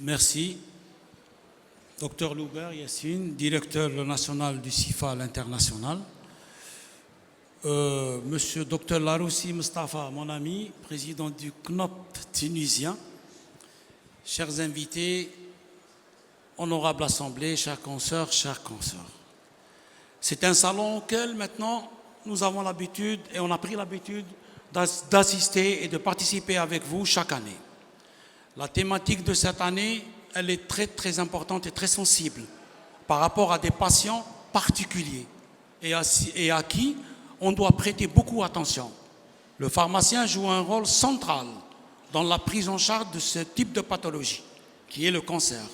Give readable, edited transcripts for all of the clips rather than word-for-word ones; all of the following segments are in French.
Merci. Docteur Louber Yassine, directeur national du CIFA international. Monsieur Dr Laroussi Mustafa, mon ami, président du CNOP tunisien. Chers invités, honorable assemblée, chers consoeurs, chers consoeurs. C'est un salon auquel maintenant nous avons l'habitude et on a pris l'habitude d'assister et de participer avec vous chaque année. La thématique de cette année, elle est très importante et très sensible par rapport à des patients particuliers et à qui on doit prêter beaucoup attention. Le pharmacien joue un rôle central dans la prise en charge de ce type de pathologie, qui est le cancer.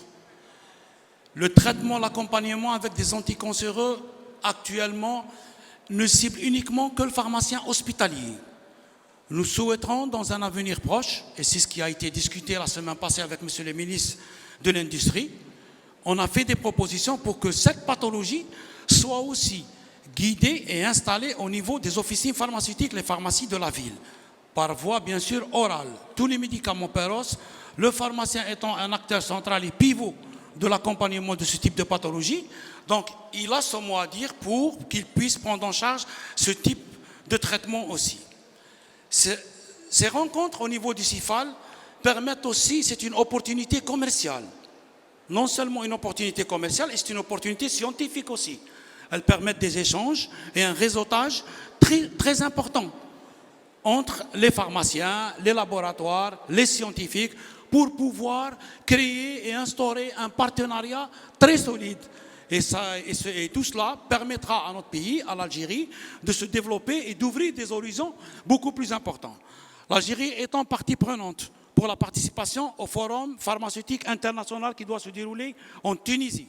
Le traitement, l'accompagnement avec des anticancéreux, actuellement, ne cible uniquement que le pharmacien hospitalier. Nous souhaiterons, dans un avenir proche, et c'est ce qui a été discuté la semaine passée avec M. le ministre de l'Industrie, on a fait des propositions pour que cette pathologie soit aussi guidée et installée au niveau des officines pharmaceutiques, les pharmacies de la ville, par voie bien sûr orale. Tous les médicaments Peros, le pharmacien étant un acteur central et pivot de l'accompagnement de ce type de pathologie, donc il a son mot à dire pour qu'il puisse prendre en charge ce type de traitement aussi. Ces rencontres au niveau du CIFAL permettent aussi, c'est une opportunité commerciale. Non seulement une opportunité commerciale, c'est une opportunité scientifique aussi. Elles permettent des échanges et un réseautage très important entre les pharmaciens, les laboratoires, les scientifiques, pour pouvoir créer et instaurer un partenariat très solide. Et tout cela permettra à notre pays, à l'Algérie, de se développer et d'ouvrir des horizons beaucoup plus importants. L'Algérie étant partie prenante pour la participation au Forum pharmaceutique international qui doit se dérouler en Tunisie.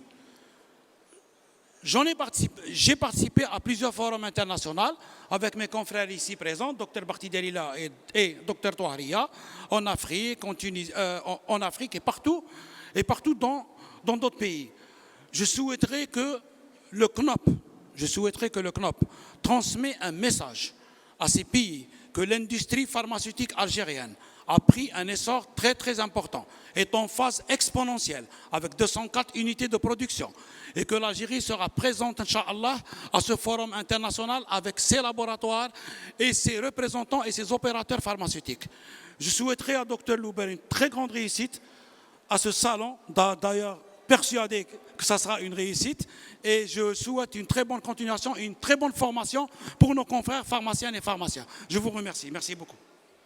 J'ai participé à plusieurs forums internationaux avec mes confrères ici présents, Dr Barti Delila et Dr Touharia, en Afrique, en Afrique et partout dans d'autres pays. Je souhaiterais que le CNOP transmette un message à ces pays que l'industrie pharmaceutique algérienne a pris un essor très important, est en phase exponentielle avec 204 unités de production et que l'Algérie sera présente, Inch'Allah, à ce forum international avec ses laboratoires et ses représentants et ses opérateurs pharmaceutiques. Je souhaiterais à Dr Louber une très grande réussite à ce salon, d'ailleurs persuadé que ça sera une réussite et je souhaite une très bonne continuation et une très bonne formation pour nos confrères pharmaciennes et pharmaciens. Je vous remercie. Merci beaucoup.